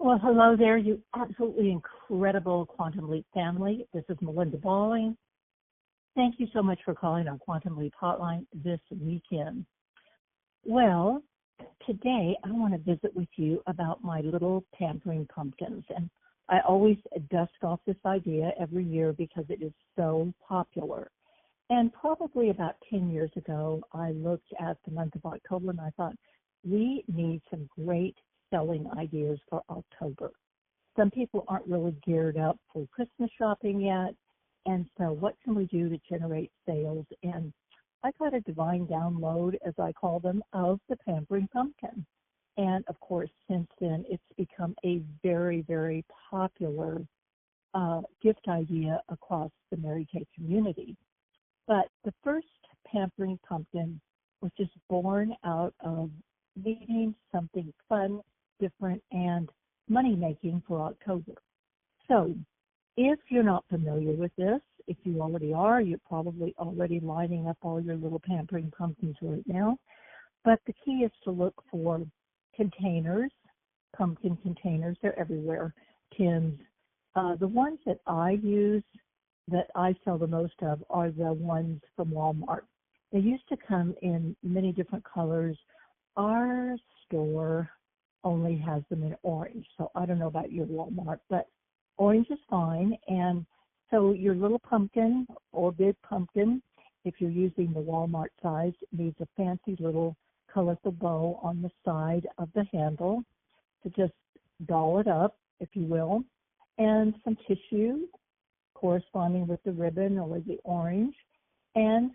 Well, hello there, you absolutely incredible Quantum Leap family. This is Melinda Balling. Thank you so much for calling our Quantum Leap hotline this weekend. Well, today I want to visit with you about my little pampering pumpkins. And I always dust off this idea every year because it is so popular. And probably about 10 years ago, I looked at the month of October and I thought, we need some great selling ideas for October. Some people aren't really geared up for Christmas shopping yet, and so what can we do to generate sales? And I got a divine download, as I call them, of the Pampering Pumpkin. And of course, since then, it's become a very, very popular gift idea across the Mary Kay community. But the first Pampering Pumpkin was just born out of needing something fun, different, and money-making for October. So if you're not familiar with this, if you already are, you're probably already lining up all your little Pampering Pumpkins right now. But the key is to look for containers, pumpkin containers. They're everywhere, tins. The ones that I use, that I sell the most of, are the ones from Walmart. They used to come in many different colors. Our store only has them in orange, so I don't know about your Walmart, but orange is fine. And so your little pumpkin or big pumpkin, if you're using the Walmart size, needs a fancy little colorful bow on the side of the handle to just doll it up, if you will, and some tissue corresponding with the ribbon or the orange, and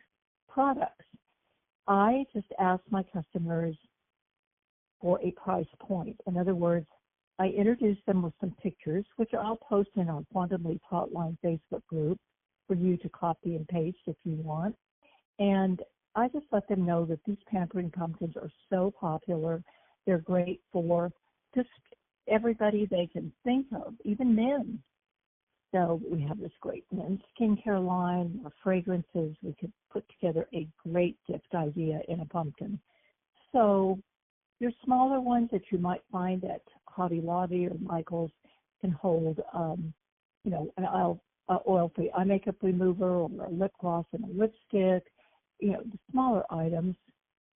products. I just ask my customers for a price point. In other words, I introduce them with some pictures, which I'll post in our Quantum Leap Hotline Facebook group for you to copy and paste if you want. And I just let them know that these Pampering Pumpkins are so popular. They're great for just everybody they can think of, even men. So we have this great men's skincare line, or fragrances. We could put together a great gift idea in a pumpkin. So your smaller ones that you might find at Hobby Lobby or Michael's can hold, an oil-free eye makeup remover or a lip gloss and a lipstick, the smaller items,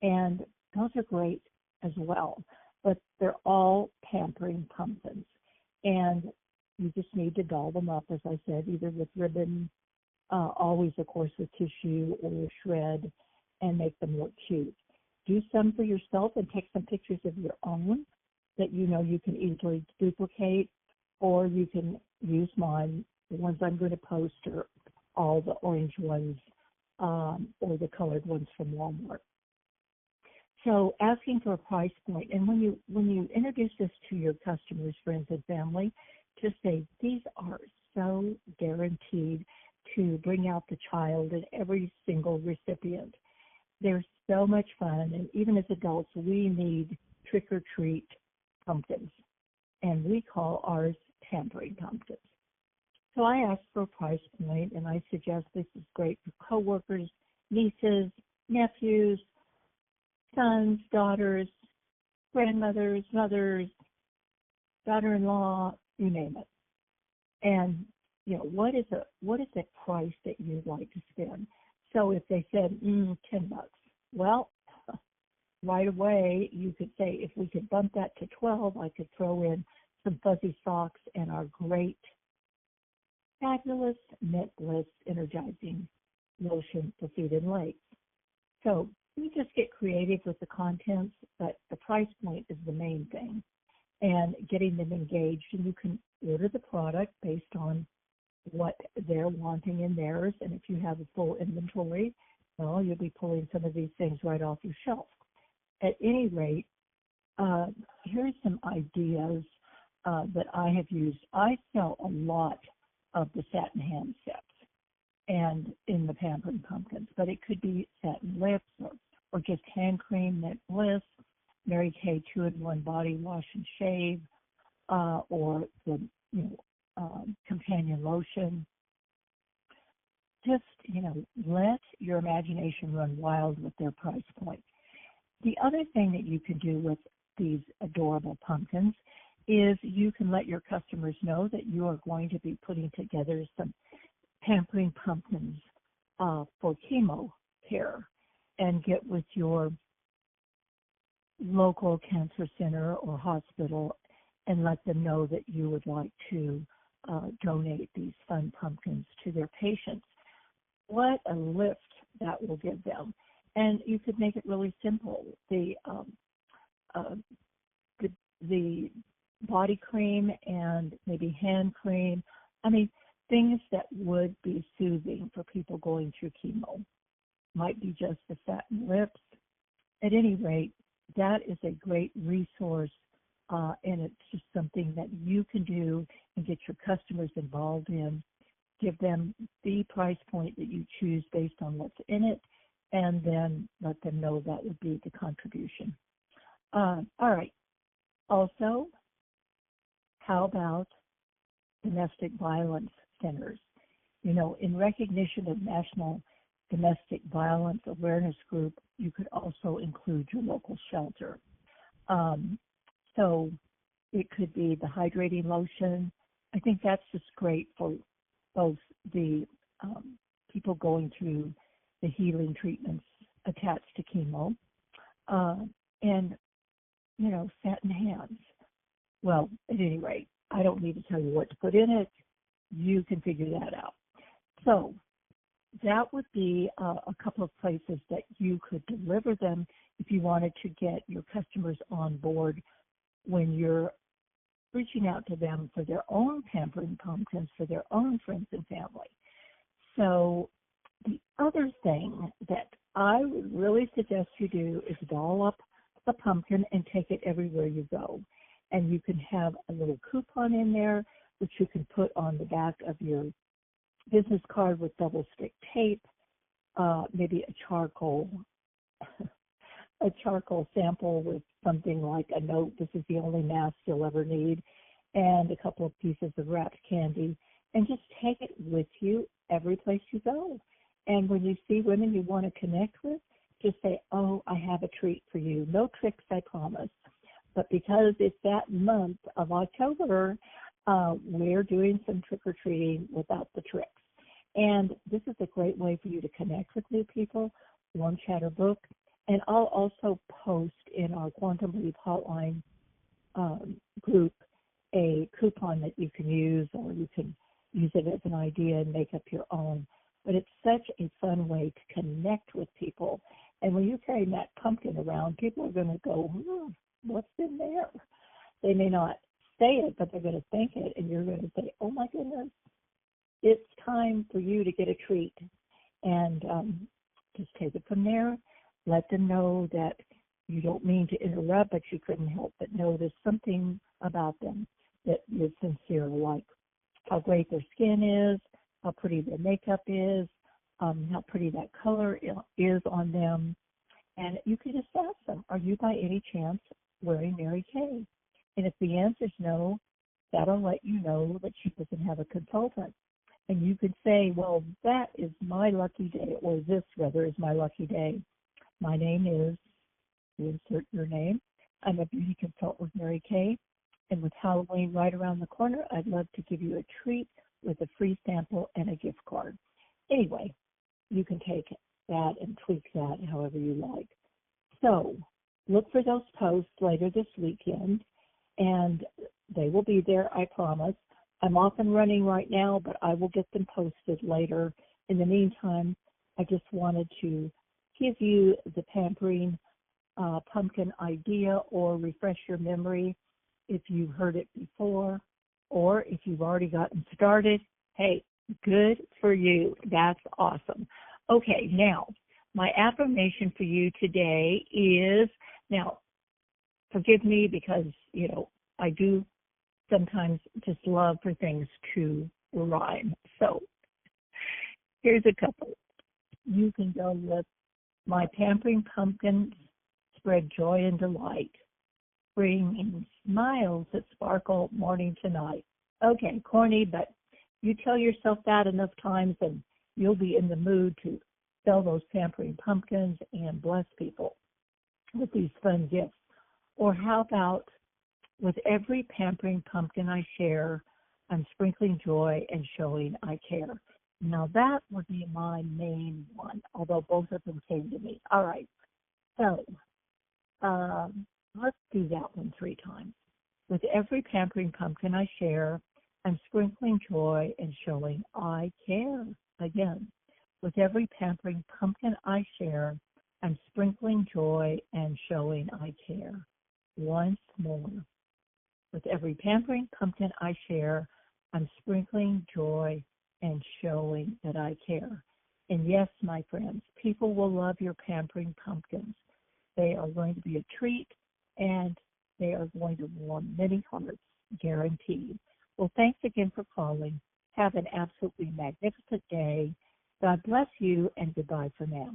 and those are great as well. But they're all Pampering Pumpkins. And you just need to doll them up, as I said, either with ribbon, always, of course, with tissue or shred, and make them look cute. Do some for yourself and take some pictures of your own that you know you can easily duplicate, or you can use mine. The ones I'm going to post are all the orange ones or the colored ones from Walmart. So asking for a price point, and when you introduce this to your customers, friends, and family, just say, these are so guaranteed to bring out the child in every single recipient. They're so much fun, and even as adults, we need trick-or-treat pumpkins, and we call ours Pampering Pumpkins. So I asked for a price point, and I suggest this is great for coworkers, nieces, nephews, sons, daughters, grandmothers, mothers, daughter-in-law, you name it. And, what is a price that you'd like to spend? So if they said, $10, well, right away you could say, if we could bump that to 12, I could throw in some fuzzy socks and our great, fabulous Mint Bliss energizing lotion for feet and legs. So you just get creative with the contents, but the price point is the main thing, and getting them engaged. And you can order the product based on what they're wanting in theirs. And if you have a full inventory, well, you'll be pulling some of these things right off your shelf. At any rate, here's some ideas that I have used. I sell a lot of the satin hand sets and in the Pampering Pumpkins, but it could be satin lips or just hand cream, Mint Bliss, Mary Kay 2-in-1 body wash and shave, or the companion lotion. Just, let your imagination run wild with their price point. The other thing that you can do with these adorable pumpkins is you can let your customers know that you are going to be putting together some pampering pumpkins for chemo care, and get with your local cancer center or hospital and let them know that you would like to donate these fun pumpkins to their patients. What a lift that will give them. And you could make it really simple. The body cream and maybe hand cream, things that would be soothing for people going through chemo. Might be just the satin lips. At any rate, that is a great resource, and it's just something that you can do and get your customers involved in. Give them the price point that you choose based on what's in it, and then let them know that would be the contribution. All right. Also, how about domestic violence centers? In recognition of National Domestic Violence Awareness Group, you could also include your local shelter. So it could be the hydrating lotion. I think that's just great for both the people going through the healing treatments attached to chemo, and, satin hands. Well, at any rate, I don't need to tell you what to put in it. You can figure that out. So that would be a couple of places that you could deliver them if you wanted to get your customers on board when you're reaching out to them for their own pampering pumpkins for their own friends and family. So the other thing that I would really suggest you do is doll up a pumpkin and take it everywhere you go. And you can have a little coupon in there, which you can put on the back of your business card with double stick tape, maybe a charcoal sample with something like a note, this is the only mask you'll ever need, and a couple of pieces of wrapped candy, and just take it with you every place you go. And when you see women you want to connect with, just say, oh, I have a treat for you. No tricks, I promise. But because it's that month of October, we're doing some trick-or-treating without the tricks. And this is a great way for you to connect with new people, Warm Chatter book. And I'll also post in our Quantum Leap Hotline group a coupon that you can use, or you can use it as an idea and make up your own. But it's such a fun way to connect with people. And when you're carrying that pumpkin around, people are going to go, what's in there? They may not say it, but they're going to think it, and you're going to say, oh, my goodness, it's time for you to get a treat. And just take it from there. Let them know that you don't mean to interrupt, but you couldn't help but notice something about them that is sincere, like how great their skin is, how pretty their makeup is, how pretty that color is on them. And you can just ask them, are you by any chance wearing Mary Kay? And if the answer is no, that'll let you know that she doesn't have a consultant. And you could say, well, that is my lucky day, or this, rather, is my lucky day. My name is, you insert your name. I'm a beauty consultant with Mary Kay. And with Halloween right around the corner, I'd love to give you a treat with a free sample and a gift card. Anyway, you can take that and tweak that however you like. So look for those posts later this weekend, and they will be there, I promise. I'm off and running right now, but I will get them posted later. In the meantime, I just wanted to give you the pampering pumpkin idea, or refresh your memory if you've heard it before, or if you've already gotten started. Hey, good for you. That's awesome. Okay, now, my affirmation for you today is, now, forgive me because, I do sometimes just love for things to rhyme. So here's a couple. You can go with, my pampering pumpkins spread joy and delight, bringing smiles that sparkle morning to night. Okay, corny, but you tell yourself that enough times and you'll be in the mood to sell those pampering pumpkins and bless people with these fun gifts. Or how about, With every pampering pumpkin I share, I'm sprinkling joy and showing I care. Now that would be my main one, although both of them came to me. All right, so let's do that one 3 times. With every pampering pumpkin I share, I'm sprinkling joy and showing I care. Again, with every pampering pumpkin I share, I'm sprinkling joy and showing I care. Once more. With every pampering pumpkin I share, I'm sprinkling joy and showing that I care. And yes, my friends, people will love your pampering pumpkins. They are going to be a treat, and they are going to warm many hearts, guaranteed. Well, thanks again for calling. Have an absolutely magnificent day. God bless you, and goodbye for now.